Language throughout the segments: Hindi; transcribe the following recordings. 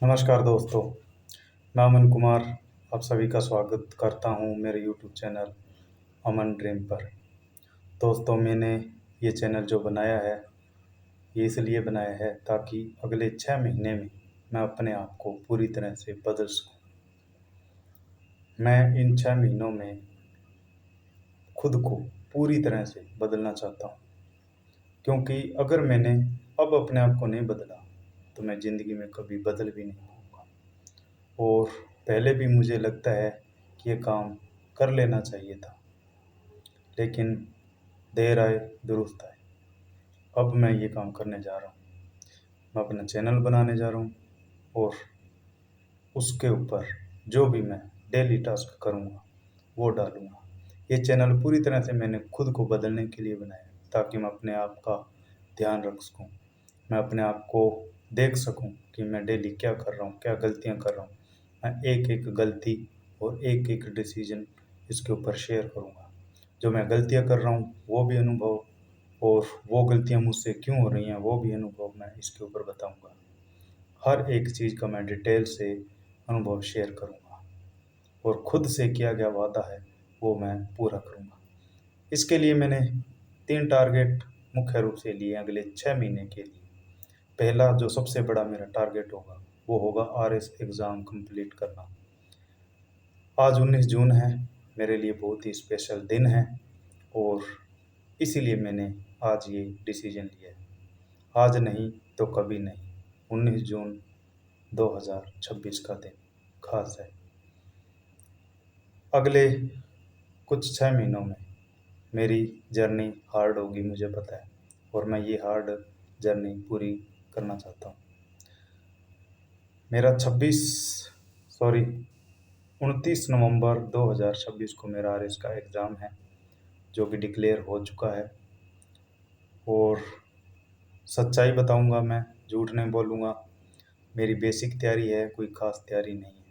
नमस्कार दोस्तों, मैं अमन कुमार आप सभी का स्वागत करता हूं मेरे यूट्यूब चैनल अमन ड्रीम पर। दोस्तों, मैंने ये चैनल जो बनाया है, ये इसलिए बनाया है ताकि अगले 6 महीने में मैं अपने आप को पूरी तरह से बदल सकूं। मैं इन 6 महीनों में खुद को पूरी तरह से बदलना चाहता हूं, क्योंकि अगर मैंने अब अपने आप को नहीं बदला, तो मैं ज़िंदगी में कभी बदल भी नहीं पाऊँगा। और पहले भी मुझे लगता है कि ये काम कर लेना चाहिए था, लेकिन देर आए दुरुस्त आए। अब मैं ये काम करने जा रहा हूँ। मैं अपना चैनल बनाने जा रहा हूँ और उसके ऊपर जो भी मैं डेली टास्क करूँगा वो डालूँगा। ये चैनल पूरी तरह से मैंने खुद को बदलने के लिए बनाया है, ताकि मैं अपने आप का ध्यान रख सकूँ। मैं अपने आप को देख सकूँ कि मैं डेली क्या कर रहा हूँ, क्या गलतियाँ कर रहा हूँ। मैं एक-एक गलती और एक-एक डिसीज़न इसके ऊपर शेयर करूँगा। जो मैं गलतियाँ कर रहा हूँ वो भी अनुभव, और वो गलतियाँ मुझसे क्यों हो रही हैं वो भी अनुभव मैं इसके ऊपर बताऊँगा। हर एक चीज़ का मैं डिटेल से अनुभव शेयर करूँगा और खुद से किया गया वादा है वो मैं पूरा करूँगा। इसके लिए मैंने 3 टारगेट मुख्य रूप से लिए अगले 6 महीने के लिए। पहला जो सबसे बड़ा मेरा टारगेट होगा वो होगा आरएस एग्ज़ाम कंप्लीट करना। आज 19 जून है, मेरे लिए बहुत ही स्पेशल दिन है और इसीलिए मैंने आज ये डिसीजन लिया है। आज नहीं तो कभी नहीं, 19 जून 2026 का दिन खास है। अगले कुछ 6 महीनों में मेरी जर्नी हार्ड होगी, मुझे पता है, और मैं ये हार्ड जर्नी पूरी करना चाहता हूँ। मेरा 29 नवंबर 2026 को मेरा आरएस का एग्ज़ाम है, जो कि डिक्लेयर हो चुका है। और सच्चाई बताऊंगा मैं, झूठ नहीं बोलूँगा। मेरी बेसिक तैयारी है, कोई ख़ास तैयारी नहीं है।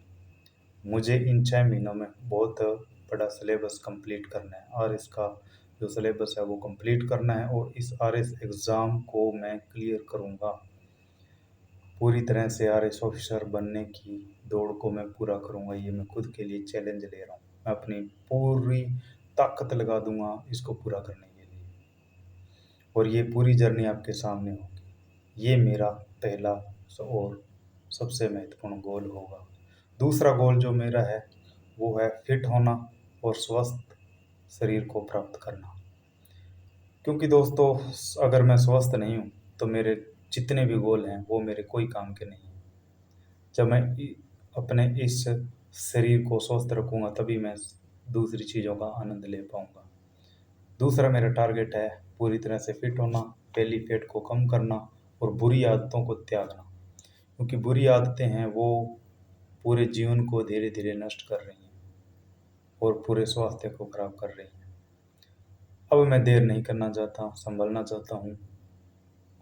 मुझे इन 6 महीनों में बहुत बड़ा सिलेबस कंप्लीट करना है और इसका जो सिलेबस है वो कंप्लीट करना है, और इस आरएस एग्ज़ाम को मैं क्लियर करूँगा। पूरी तरह से आरएस ऑफिसर बनने की दौड़ को मैं पूरा करूँगा। ये मैं खुद के लिए चैलेंज ले रहा हूँ। मैं अपनी पूरी ताकत लगा दूँगा इसको पूरा करने के लिए, और ये पूरी जर्नी आपके सामने होगी। ये मेरा पहला और सबसे महत्वपूर्ण गोल होगा। दूसरा गोल जो मेरा है वो है फिट होना और स्वस्थ शरीर को प्राप्त करना। क्योंकि दोस्तों, अगर मैं स्वस्थ नहीं हूँ तो मेरे जितने भी गोल हैं वो मेरे कोई काम के नहीं हैं। जब मैं अपने इस शरीर को स्वस्थ रखूँगा तभी मैं दूसरी चीज़ों का आनंद ले पाऊँगा। दूसरा मेरा टारगेट है पूरी तरह से फिट होना, बेली फैट को कम करना और बुरी आदतों को त्यागना। क्योंकि बुरी आदतें हैं वो पूरे जीवन को धीरे-धीरे नष्ट कर रही हैं और पूरे स्वास्थ्य को खराब कर रही हैं। अब मैं देर नहीं करना चाहता, संभलना चाहता हूँ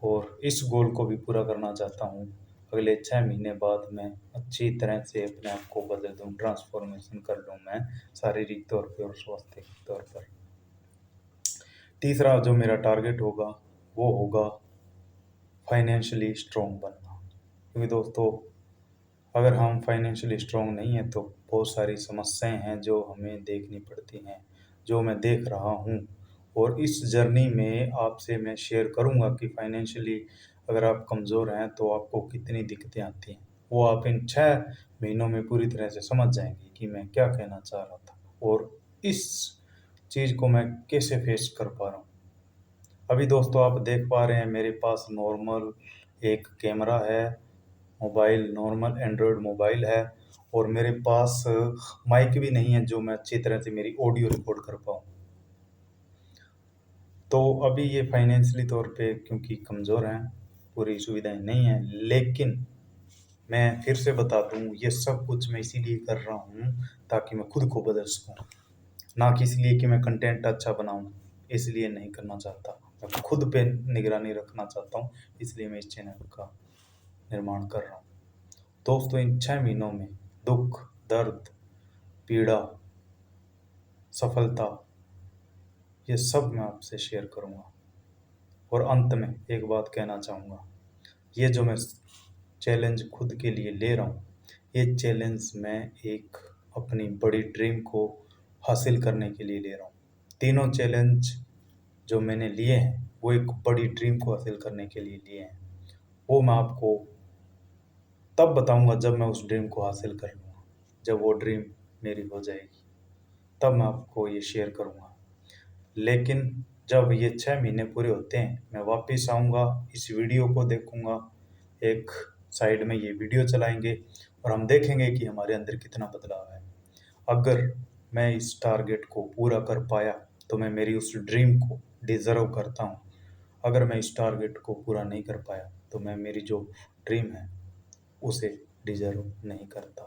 और इस गोल को भी पूरा करना चाहता हूँ। अगले 6 महीने बाद मैं अच्छी तरह से अपने आप को बदल दूँ, ट्रांसफ़ॉर्मेशन कर लूँ मैं शारीरिक तौर पे और स्वास्थ्य के तौर पर। तीसरा जो मेरा टारगेट होगा वो होगा फाइनेंशियली स्ट्रॉन्ग बनना। क्योंकि दोस्तों, अगर हम फाइनेंशियली स्ट्रॉन्ग नहीं हैं तो बहुत सारी समस्याएं हैं जो हमें देखनी पड़ती हैं, जो मैं देख रहा हूँ। और इस जर्नी में आपसे मैं शेयर करूँगा कि फाइनेंशियली अगर आप कमज़ोर हैं तो आपको कितनी दिक्कतें आती हैं। वो आप इन 6 महीनों में पूरी तरह से समझ जाएंगे कि मैं क्या कहना चाह रहा था और इस चीज़ को मैं कैसे फेस कर पा रहा हूँ। अभी दोस्तों आप देख पा रहे हैं मेरे पास नॉर्मल एक कैमरा है, मोबाइल नॉर्मल एंड्रॉयड मोबाइल है, और मेरे पास माइक भी नहीं है जो मैं अच्छी तरह से मेरी ऑडियो रिकॉर्ड कर पाऊँ। तो अभी ये फाइनेंशियली तौर पे क्योंकि कमज़ोर हैं, पूरी सुविधाएं नहीं हैं, लेकिन मैं फिर से बता दूँ ये सब कुछ मैं इसीलिए कर रहा हूँ ताकि मैं खुद को बदल सकूँ, ना कि इसलिए कि मैं कंटेंट अच्छा बनाऊँ। इसलिए नहीं करना चाहता, मैं खुद पे निगरानी रखना चाहता हूँ, इसलिए मैं इस चैनल का निर्माण कर रहा हूँ। दोस्तों, इन 6 महीनों में दुख, दर्द, पीड़ा, सफलता, ये सब मैं आपसे शेयर करूँगा। और अंत में एक बात कहना चाहूँगा, ये जो मैं चैलेंज खुद के लिए ले रहा हूँ। ये चैलेंज मैं एक अपनी बड़ी ड्रीम को हासिल करने के लिए ले रहा हूँ। तीनों चैलेंज जो मैंने लिए हैं वो एक बड़ी ड्रीम को हासिल करने के लिए लिए हैं। वो मैं आपको तब बताऊंगा जब मैं उस ड्रीम को हासिल कर लूँगा, जब वो ड्रीम मेरी हो जाएगी, तब मैं आपको ये शेयर करूँगा। लेकिन जब ये 6 महीने पूरे होते हैं, मैं वापस आऊँगा, इस वीडियो को देखूँगा, एक साइड में ये वीडियो चलाएँगे और हम देखेंगे कि हमारे अंदर कितना बदलाव है। अगर मैं इस टारगेट को पूरा कर पाया, तो मैं मेरी उस ड्रीम को डिज़र्व करता हूँ। अगर मैं इस टारगेट को पूरा नहीं कर पाया, तो मैं मेरी जो ड्रीम है, उसे डिज़र्व नहीं करता।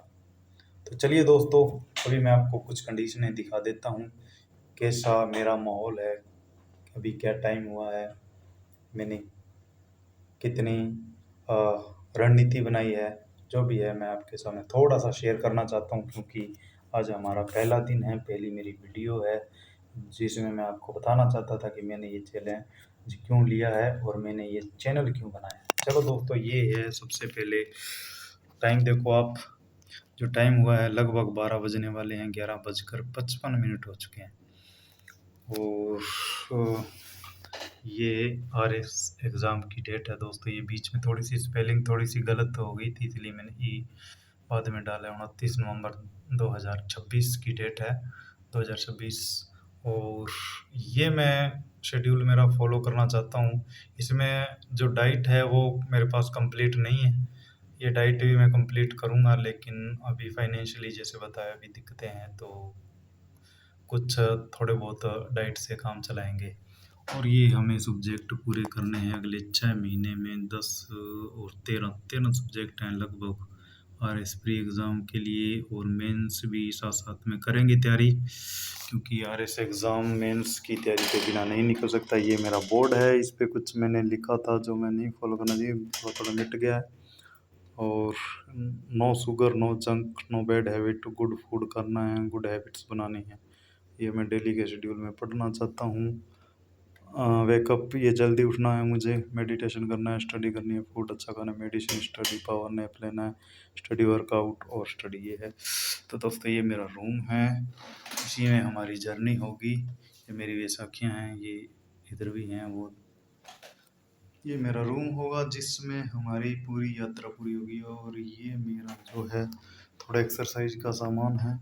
तो चलिए दोस्तों, अभी मैं आपको कुछ कंडीशनें दिखा देता हूँ, कैसा मेरा माहौल है, अभी क्या टाइम हुआ है, मैंने कितनी अ, रणनीति बनाई है, जो भी है मैं आपके सामने थोड़ा-सा शेयर करना चाहता हूँ, क्योंकि आज हमारा पहला दिन है, पहली मेरी वीडियो है, जिसमें मैं आपको बताना चाहता था कि मैंने ये चैलेंज क्यों लिया है और मैंने ये चैनल क्यों बनाया है। चलो दोस्तों, ये है सबसे पहले टाइम देखो आप, जो टाइम हुआ है लगभग 12 बजने वाले हैं, 11:55 हो चुके हैं। और ये आरएस एग्ज़ाम की डेट है दोस्तों। ये बीच में थोड़ी सी स्पेलिंग थोड़ी सी गलत हो गई थी, इसलिए मैंने ई बाद में डाला है। 29 नवंबर 2026 की डेट है, 2026। और ये मैं शेड्यूल मेरा फॉलो करना चाहता हूँ। इसमें जो डाइट है वो मेरे पास कंप्लीट नहीं है, ये डाइट भी मैं कंप्लीट करूँगा, लेकिन अभी फाइनेंशियली जैसे बताया अभी दिक्कतें हैं, तो कुछ थोड़े बहुत डाइट से काम चलाएंगे। और ये हमें सब्जेक्ट पूरे करने हैं अगले 6 महीने में। 10 और 13 सब्जेक्ट हैं लगभग आर एस प्री एग्ज़ाम के लिए, और मेंस भी साथ साथ में करेंगे तैयारी, क्योंकि आर एस एग्ज़ाम मेंस की तैयारी के बिना नहीं निकल सकता। ये मेरा बोर्ड है, इस पे कुछ मैंने लिखा था जो मैं नहीं फॉलो करना चाहिए, थोड़ा थोड़ा मिट गया है। और no sugar, no junk, no bad habit, good food करना है, गुड हैबिट्स बनानी है। ये मैं डेली के शेड्यूल में पढ़ना चाहता हूँ। वेकअप, ये जल्दी उठना है मुझे, मेडिटेशन करना है, स्टडी करनी है, फूड अच्छा खाना है, मेडिसिन, स्टडी, पावर नैप लेना है, स्टडी, वर्कआउट और स्टडी, ये है। तो दोस्तों, ये मेरा रूम है, इसी में हमारी जर्नी होगी। ये मेरी वैसाखियाँ हैं, ये इधर भी हैं, वो ये मेरा रूम होगा जिसमें हमारी पूरी यात्रा पूरी होगी। और ये मेरा जो है थोड़ा एक्सरसाइज का सामान है,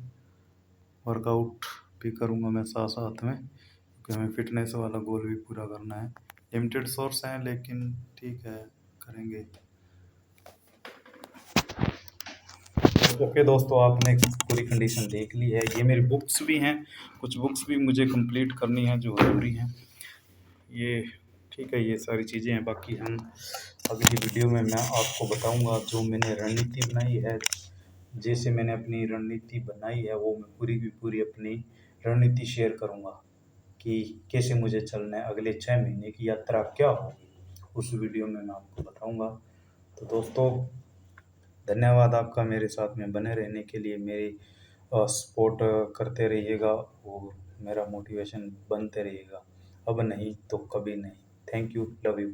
वर्कआउट भी करूँगा मैं साथ साथ में, क्योंकि हमें फिटनेस वाला गोल भी पूरा करना है। लिमिटेड सोर्स हैं, लेकिन ठीक है, करेंगे। ओके दोस्तों, आपने पूरी कंडीशन देख ली है। ये मेरी बुक्स भी हैं, कुछ बुक्स भी मुझे कंप्लीट करनी है जो ज़रूरी हैं। ये ठीक है, ये सारी चीज़ें हैं। बाकी हम अगली वीडियो में मैं आपको बताऊंगा जो मैंने रणनीति बनाई है। जैसे मैंने अपनी रणनीति बनाई है, वो मैं पूरी की पूरी अपनी रणनीति शेयर करूंगा कि कैसे मुझे चलना है, अगले 6 महीने की यात्रा क्या होगी, उस वीडियो में मैं आपको बताऊंगा। तो दोस्तों, धन्यवाद आपका मेरे साथ में बने रहने के लिए। मेरी सपोर्ट करते रहिएगा और मेरा मोटिवेशन बनते रहिएगा, अब नहीं तो कभी नहीं। Thank you, love you.